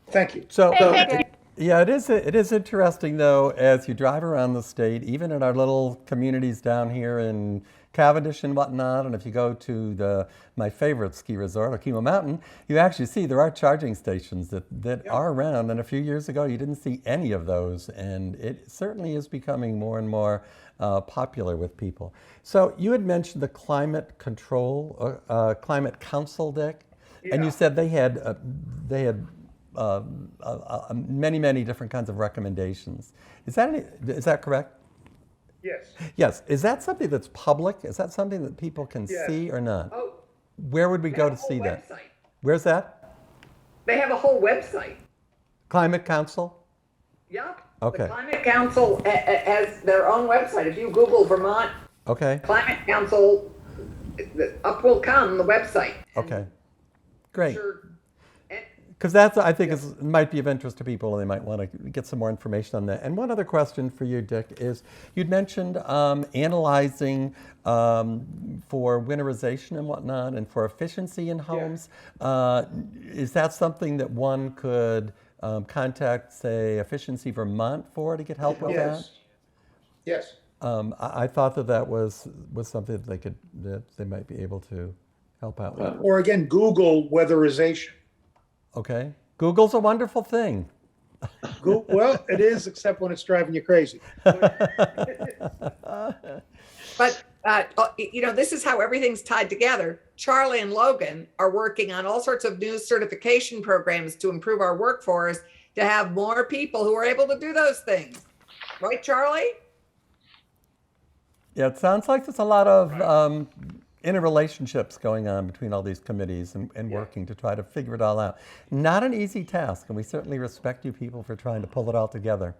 Thank you. So, Thank you, Dick. yeah, it is interesting though, as you drive around the state, even in our little communities down here in Cavendish and whatnot, and if you go to my favorite ski resort, Okemo Mountain, you actually see there are charging stations that are around. And a few years ago, you didn't see any of those, and it certainly is becoming more and more popular with people. So you had mentioned the climate control, climate council, Dick, and you said they had many different kinds of recommendations. Is that correct? Yes. Yes. Is that something that's public? Is that something that people can see or not? Oh, Where would we they go have to a see whole that? website. Where's that? They have a whole website. Climate Council? Yep. Okay. The Climate Council has their own website. If you Google Vermont Okay. Climate Council, up will come the website. Okay. Great. Sure. And Because that's, I think, might be of interest to people, and they might want to get some more information on that. And one other question for you, Dick, is you'd mentioned analyzing for winterization and whatnot, and for efficiency in homes. Is that something that one could contact, say, Efficiency Vermont for to get help with that? Yes. I thought that was something that they might be able to help out with. Or again, Google weatherization. Okay. Google's a wonderful thing. Well, it is, except when it's driving you crazy. But, this is how everything's tied together. Charlie and Logan are working on all sorts of new certification programs to improve our workforce, to have more people who are able to do those things. Right, Charlie? Yeah, it sounds like there's a lot of interrelationships going on between all these committees and working to try to figure it all out. Not an easy task, and we certainly respect you people for trying to pull it all together.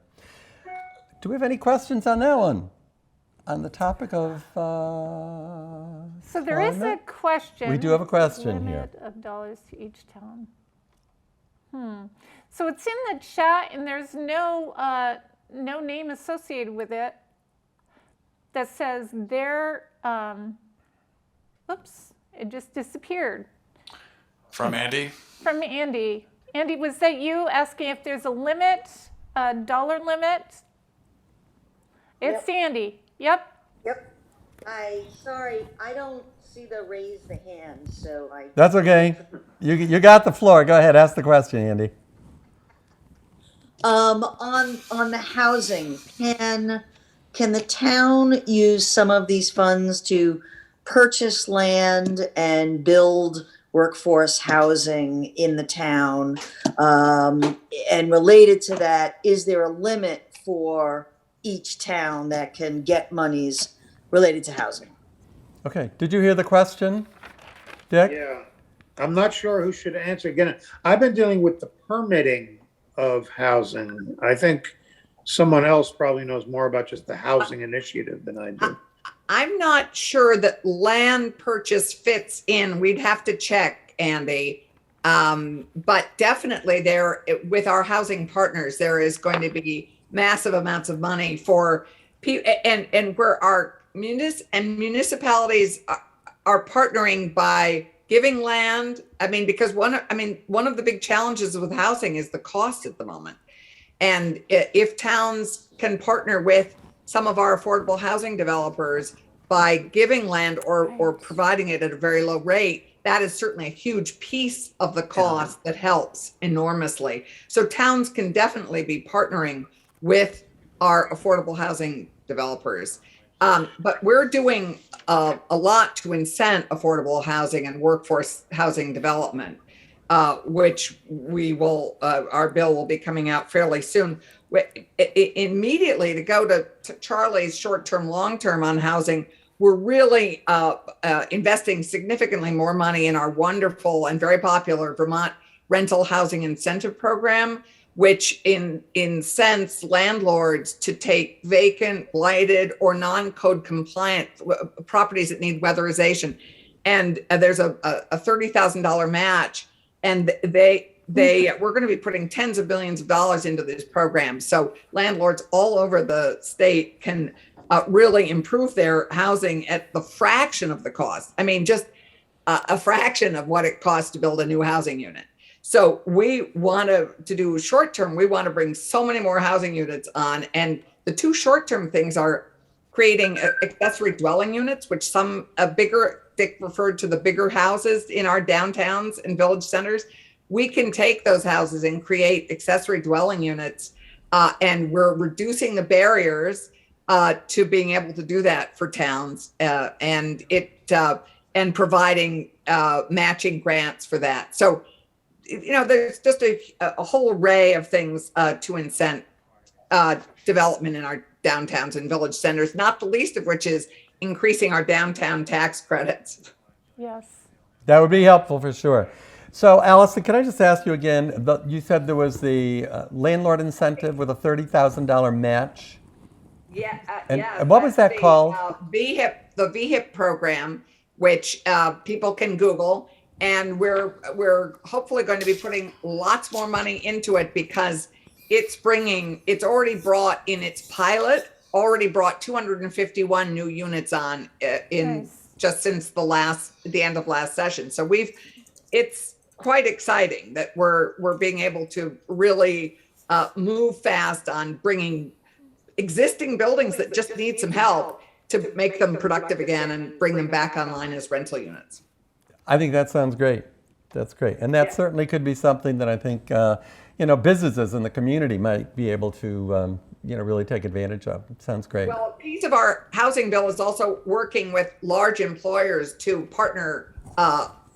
Do we have any questions on that one? On the topic of So there is a climate? question. We do have a question here. Limit of dollars to each town. So it's in the chat, and there's no name associated with it that says their, oops, it just disappeared. From Andy. From Andy. Andy, was that you asking if there's a limit, a dollar limit? It's Andy. Yep. Yep. Sorry, I don't see the raise the hand, so I. That's okay. You got the floor. Go ahead, ask the question, Andy. On the housing, can the town use some of these funds to purchase land and build workforce housing in the town? And related to that, is there a limit for each town that can get monies related to housing? Okay. Did you hear the question, Dick? Yeah. I'm not sure who should answer. Again, I've been dealing with the permitting of housing. I think someone else probably knows more about just the housing initiative than I do. I'm not sure that land purchase fits in. We'd have to check, Andy. But definitely with our housing partners, there is going to be massive amounts of money for people, and where our municipalities are partnering by giving land. I mean, because one of the big challenges with housing is the cost at the moment. And if towns can partner with some of our affordable housing developers by giving land or providing it at a very low rate, that is certainly a huge piece of the cost that helps enormously. So towns can definitely be partnering with our affordable housing developers. But we're doing a lot to incent affordable housing and workforce housing development, which we will, our bill will be coming out fairly soon. Immediately, to go to Charlie's short-term, long-term on housing, we're really investing significantly more money in our wonderful and very popular Vermont Rental Housing Incentive Program, which incents landlords to take vacant, blighted, or non-code compliant properties that need weatherization. And there's a $30,000 match, and we're going to be putting tens of billions of dollars into this program. So landlords all over the state can really improve their housing at the fraction of the cost. I mean, just a fraction of what it costs to build a new housing unit. So we want to do short term. We want to bring so many more housing units on. And the two short term things are creating accessory dwelling units, which Dick referred to the bigger houses in our downtowns and village centers. We can take those houses and create accessory dwelling units. And we're reducing the barriers to being able to do that for towns and providing matching grants for that. So, there's just a whole array of things to incent development in our downtowns and village centers, not the least of which is increasing our downtown tax credits. Yes. That would be helpful for sure. So, Alison, can I just ask you again? You said there was the landlord incentive with a $30,000 match. Yeah. And what was that called? VHIP, the VHIP program, which people can Google. And we're hopefully going to be putting lots more money into it because it's already brought in its pilot, already brought 251 new units on just since the end of last session. So it's quite exciting that we're being able to really move fast on bringing existing buildings that just need some help to make them productive again and bring them back online as rental units. I think that sounds great. That's great. And that certainly could be something that I think, businesses in the community might be able to, really take advantage of. It sounds great. Well, a piece of our housing bill is also working with large employers to partner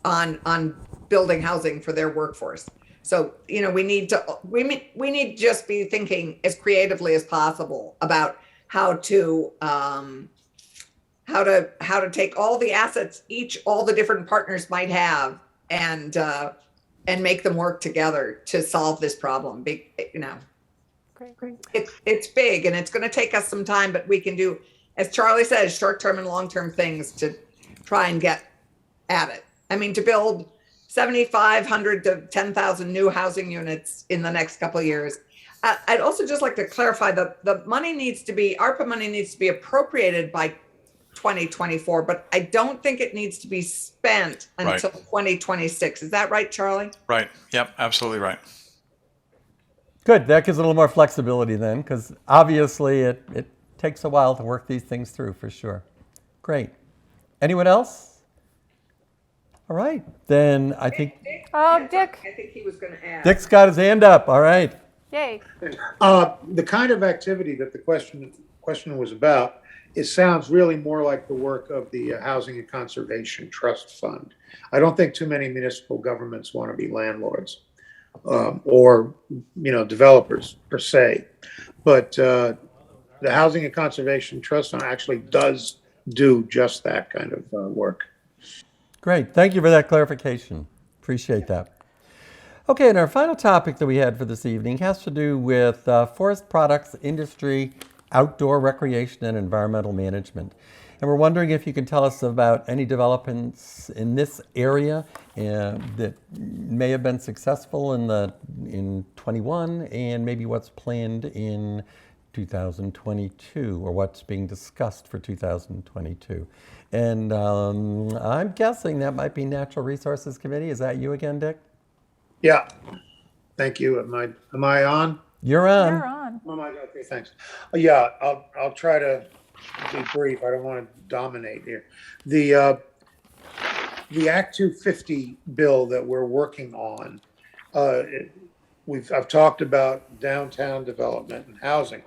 on building housing for their workforce. So, we need to just be thinking as creatively as possible about how to take all the assets all the different partners might have and make them work together to solve this problem. Great. It's big and it's going to take us some time, but we can do, as Charlie says, short-term and long-term things to try and get at it. I mean, to build 7,500 to 10,000 new housing units in the next couple of years. I'd also just like to clarify the ARPA money needs to be appropriated by 2024, but I don't think it needs to be spent until 2026. Is that right, Charlie? Right. Yep. Absolutely right. Good. That gives a little more flexibility then, because obviously it takes a while to work these things through for sure. Great. Anyone else? All right. Then I think Dick. I think he was going to add. Dick's got his hand up. All right. Yay. The kind of activity that the question was about, it sounds really more like the work of the Housing and Conservation Trust Fund. I don't think too many municipal governments want to be landlords or developers per se, but the Housing and Conservation Trust Fund actually does do just that kind of work. Great. Thank you for that clarification. Appreciate that. Okay, and our final topic that we had for this evening has to do with forest products industry, outdoor recreation, and environmental management. And we're wondering if you can tell us about any developments in this area that may have been successful in 21 and maybe what's planned in 2022 or what's being discussed for 2022. And I'm guessing that might be Natural Resources Committee. Is that you again, Dick? Yeah. Thank you. Am I on? You're on. You're on. Oh my God. Okay, thanks. Yeah, I'll try to be brief. I don't want to dominate here. The Act 250 bill that we're working on, I've talked about downtown development and housing.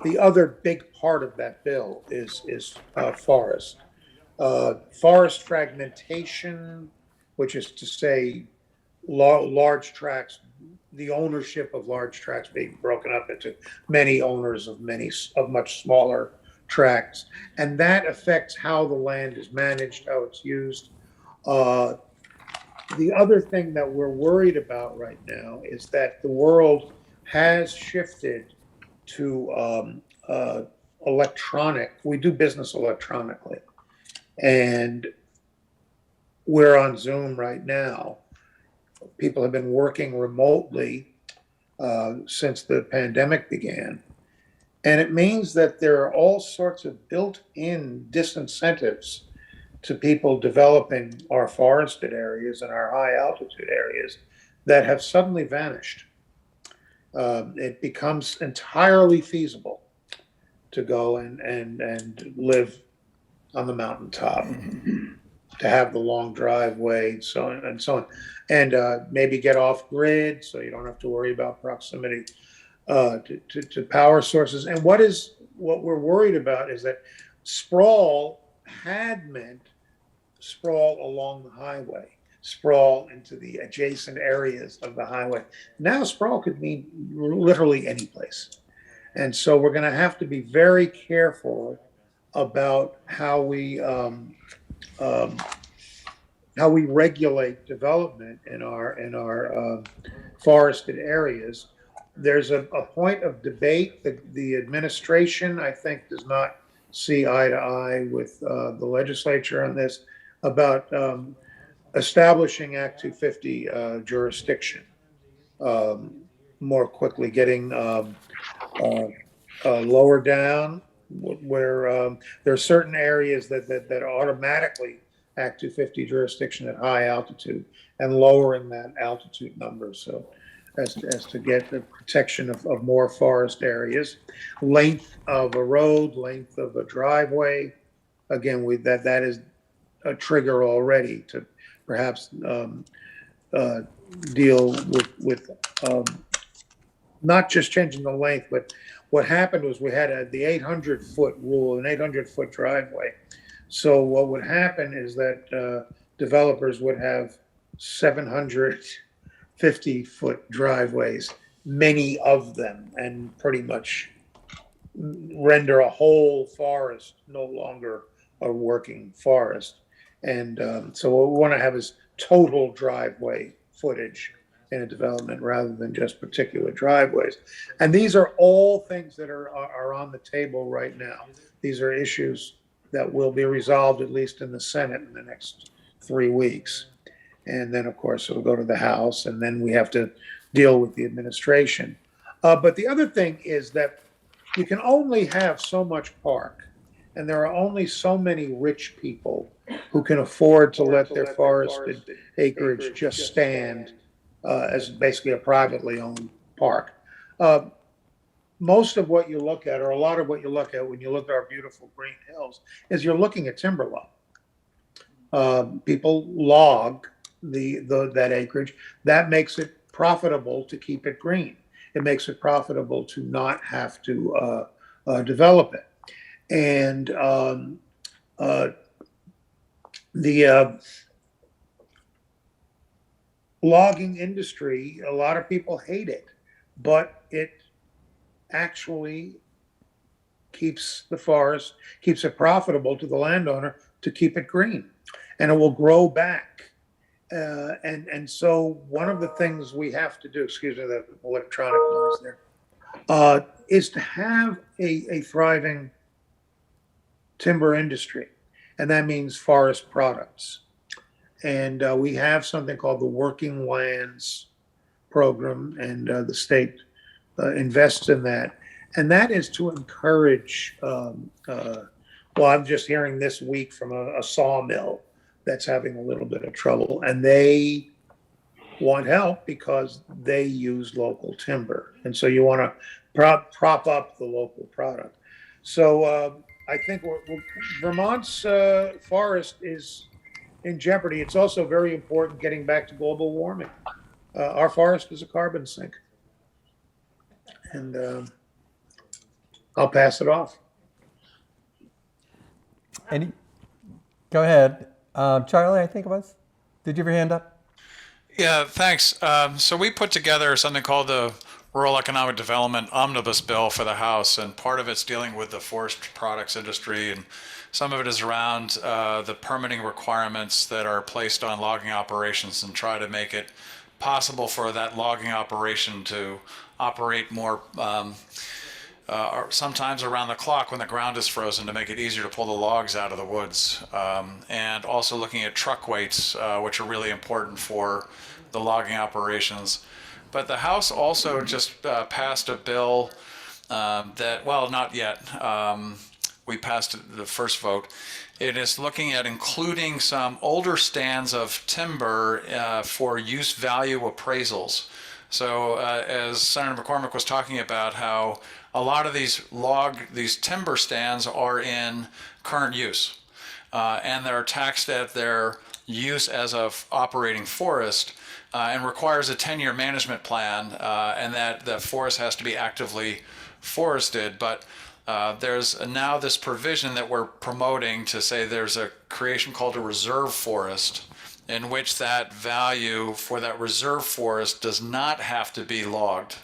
The other big part of that bill is forest. Forest fragmentation, which is to say large tracts, the ownership of large tracts being broken up into many owners of much smaller tracts, and that affects how the land is managed, how it's used. The other thing that we're worried about right now is that the world has shifted to electronic. We do business electronically, and we're on Zoom right now. people have been working remotely since the pandemic began. And it means that there are all sorts of built-in disincentives to people developing our forested areas and our high altitude areas that have suddenly vanished. It becomes entirely feasible to go and live on the mountaintop, to have the long driveway, so on and so on, and maybe get off grid so you don't have to worry about proximity to power sources. And what we're worried about is that sprawl had meant sprawl along the highway, sprawl into the adjacent areas of the highway. Now sprawl could mean literally any place. And so we're going to have to be very careful about how we regulate development in our forested areas. There's a point of debate that the administration, I think, does not see eye to eye with the legislature on this, about establishing Act 250 jurisdiction more quickly, getting lower down, where there are certain areas that automatically Act 250 jurisdiction at high altitude, and lowering that altitude number so as to get the protection of more forest areas. Length of a road, length of a driveway. Again, that is a trigger already to perhaps deal with not just changing the length, but what happened was we had the 800-foot rule, an 800-foot driveway. So what would happen is that developers would have 750-foot driveways, many of them, and pretty much render a whole forest no longer a working forest. And so what we want to have is total driveway footage in a development rather than just particular driveways. And these are all things that are on the table right now. These are issues that will be resolved, at least in the Senate, in the next 3 weeks. And then, of course, it'll go to the House, and then we have to deal with the administration. But the other thing is that you can only have so much park, and there are only so many rich people who can afford to let their forested acreage just stand as basically a privately owned park. Most of what you look at, or a lot of what you look at when you look at our beautiful green hills, is you're looking at timber lot. People log that acreage. That makes it profitable to keep it green. It makes it profitable to not have to develop it. And the logging industry, a lot of people hate it, but it actually keeps the forest, keeps it profitable to the landowner to keep it green, and it will grow back. And so one of the things we have to do, excuse me, the electronic noise there, is to have a thriving timber industry, and that means forest products. And we have something called the Working Lands Program, and the state invests in that. And that is to encourage, well, I'm just hearing this week from a sawmill that's having a little bit of trouble, and they want help because they use local timber. And so you want to prop up the local product. So I think Vermont's forest is in jeopardy. It's also very important getting back to global warming. Our forest is a carbon sink. And I'll pass it off. Go ahead. Charlie, I think it was. Did you have your hand up? Yeah, thanks. So we put together something called the Rural Economic Development Omnibus Bill for the House, and part of it's dealing with the forest products industry, and some of it is around the permitting requirements that are placed on logging operations, and try to make it possible for that logging operation to operate more sometimes around the clock when the ground is frozen, to make it easier to pull the logs out of the woods. And also looking at truck weights, which are really important for the logging operations. But the House also just passed a bill that, well, not yet. We passed the first vote. It is looking at including some older stands of timber for use value appraisals. So as Senator McCormack was talking about, how a lot of these timber stands are in current use, and they're taxed at their use as of operating forest, and requires a 10-year management plan, and that the forest has to be actively forested. But there's now this provision that we're promoting to say there's a creation called a reserve forest, in which that value for that reserve forest does not have to be logged,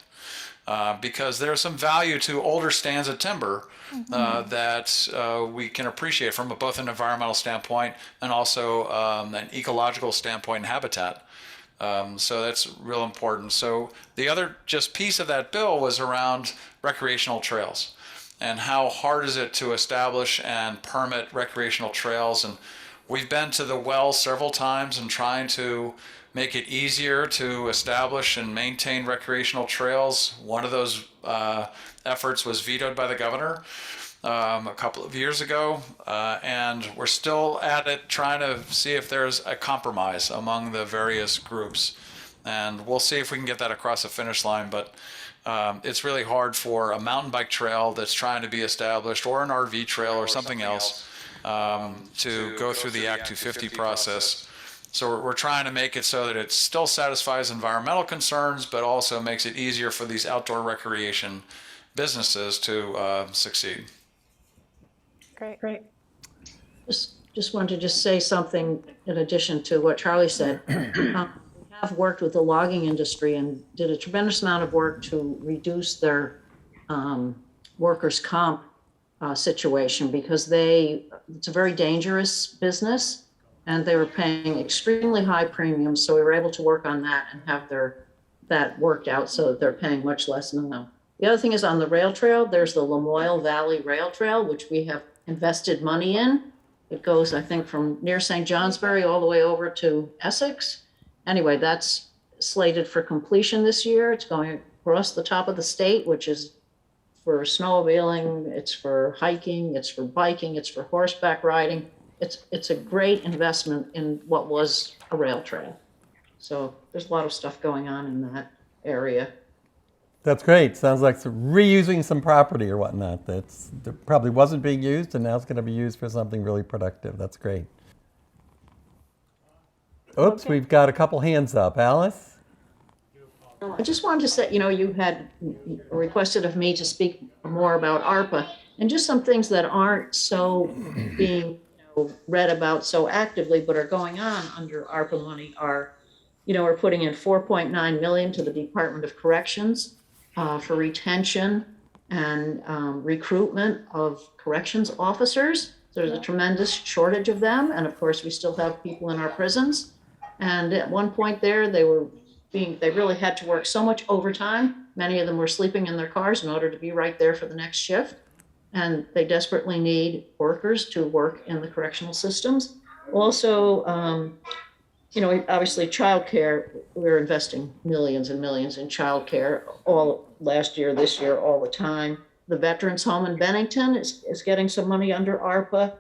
because there's some value to older stands of timber that we can appreciate from both an environmental standpoint and also an ecological standpoint and habitat. So that's real important. So the other just piece of that bill was around recreational trails, and how hard is it to establish and permit recreational trails. And we've been to the well several times and trying to make it easier to establish and maintain recreational trails. One of those efforts was vetoed by the governor a couple of years ago, and we're still at it trying to see if there's a compromise among the various groups. And we'll see if we can get that across the finish line. But it's really hard for a mountain bike trail that's trying to be established, or an RV trail or something else, to go through the Act 250 process. So we're trying to make it so that it still satisfies environmental concerns, but also makes it easier for these outdoor recreation businesses to succeed. Great. Just wanted to say something in addition to what Charlie said. We have worked with the logging industry and did a tremendous amount of work to reduce their workers' comp situation, because it's a very dangerous business, and they were paying extremely high premiums. So we were able to work on that and have that worked out so that they're paying much less than them. The other thing is on the rail trail, there's the Lamoille Valley Rail Trail, which we have invested money in. It goes, I think, from near St. Johnsbury all the way over to Essex. Anyway, that's slated for completion this year. It's going across the top of the state, which is for snowmobiling, it's for hiking, it's for biking, it's for horseback riding. It's a great investment in what was a rail trail. So there's a lot of stuff going on in that area. That's great. Sounds like reusing some property or whatnot that probably wasn't being used, and now it's going to be used for something really productive. That's great. Oops, Okay. We've got a couple hands up. Alice? I just wanted to say, you had requested of me to speak more about ARPA, and just some things that aren't so being read about so actively, but are going on under ARPA money are, we're putting in $4.9 million to the Department of Corrections for retention and recruitment of corrections officers. There's a tremendous shortage of them, and of course, we still have people in our prisons. And at one point there, they really had to work so much overtime. Many of them were sleeping in their cars in order to be right there for the next shift. And they desperately need workers to work in the correctional systems. Also, obviously childcare, we're investing millions and millions in childcare all last year, this year, all the time. The Veterans Home in Bennington is getting some money under ARPA.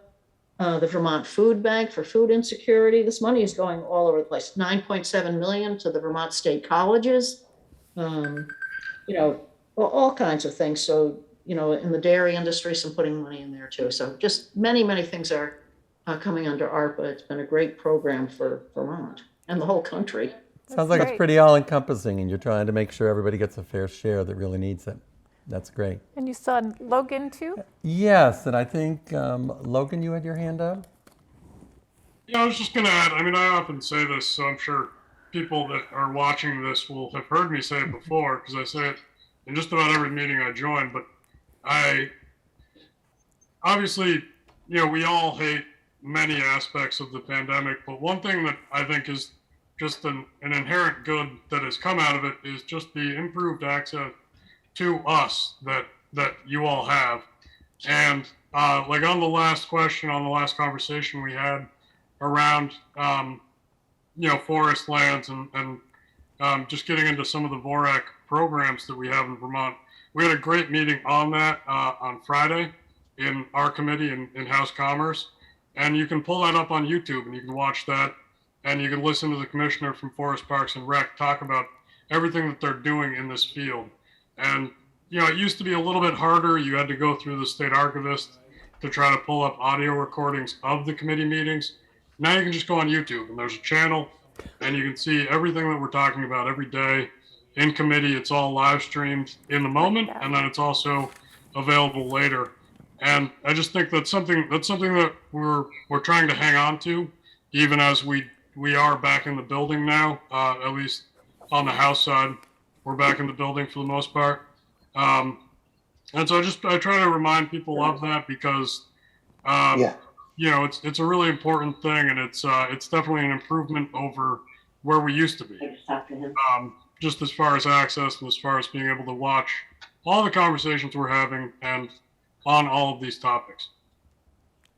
The Vermont Food Bank for food insecurity. This money is going all over the place. $9.7 million to the Vermont State Colleges. All kinds of things. So, in the dairy industry, some putting money in there too. So just many, many things are coming under ARPA. It's been a great program for Vermont and the whole country. Sounds like great. it's pretty all-encompassing, and you're trying to make sure everybody gets a fair share that really needs it. That's great. And you saw Logan too? Yes, and I think, Logan, you had your hand up? Yeah, I was just going to add, I often say this, so I'm sure people that are watching this will have heard me say it before, because I say it in just about every meeting I join, but obviously, we all hate many aspects of the pandemic, but one thing that I think is just an inherent good that has come out of it is just the improved access to us that you all have. And like on the last question, on the last conversation we had around, forest lands and just getting into some of the VORAC programs that we have in Vermont. We had a great meeting on that on Friday in our committee in House Commerce. And you can pull that up on YouTube and you can watch that. And you can listen to the commissioner from Forest Parks and Rec talk about everything that they're doing in this field. And, you know, it used to be a little bit harder. You had to go through the state archivist to try to pull up audio recordings of the committee meetings. Now you can just go on YouTube and there's a channel and you can see everything that we're talking about every day in committee. It's all live streamed in the moment, and then it's also available later. And I just think that's something that we're trying to hang on to, even as we are back in the building now, at least on the House side, we're back in the building for the most part. And so I try to remind people of that because, you know, it's a really important thing, and it's definitely an improvement over where we used to be. Just as far as access and as far as being able to watch all the conversations we're having and on all of these topics.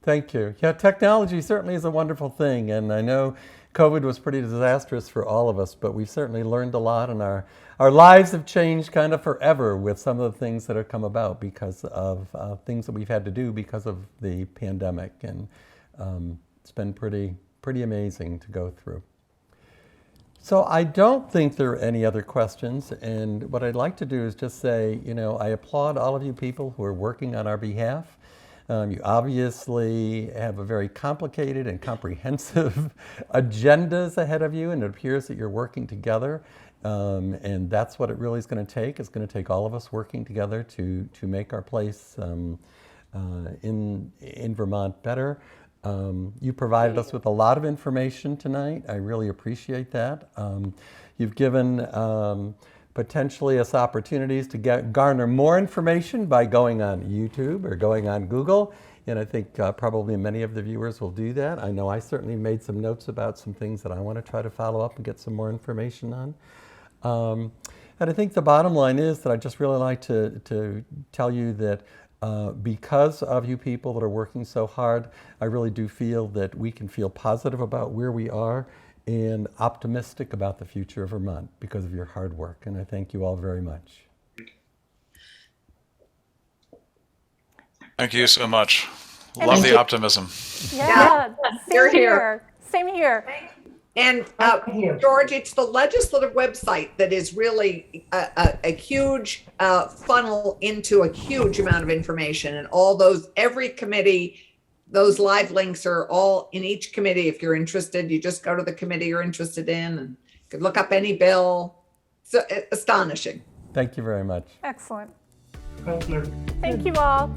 Thank you. Yeah, technology certainly is a wonderful thing, and I know COVID was pretty disastrous for all of us, but we've certainly learned a lot, and our lives have changed kind of forever with some of the things that have come about because of things that we've had to do because of the pandemic, and it's been pretty amazing to go through. So I don't think there are any other questions, and what I'd like to do is just say, you know, I applaud all of you people who are working on our behalf. You obviously have a very complicated and comprehensive agendas ahead of you, and it appears that you're working together, and that's what it really is going to take. It's going to take all of us working together to make our place in Vermont better. You provided us with a lot of information tonight. I really appreciate that. You've given potentially us opportunities to garner more information by going on YouTube or going on Google, and I think probably many of the viewers will do that. I know I certainly made some notes about some things that I want to try to follow up and get some more information on. And I think the bottom line is that I'd just really like to tell you that because of you people that are working so hard, I really do feel that we can feel positive about where we are and optimistic about the future of Vermont because of your hard work. And I thank you all very much. Thank you so much. Love the optimism. Yeah, You're same here. here. Same here. And George, it's the legislative website that is really a huge funnel into a huge amount of information, and all those, every committee, those live links are all in each committee. If you're interested, you just go to the committee you're interested in and you can look up any bill. So astonishing. Thank you very much. Excellent. Thank you. Thank you all.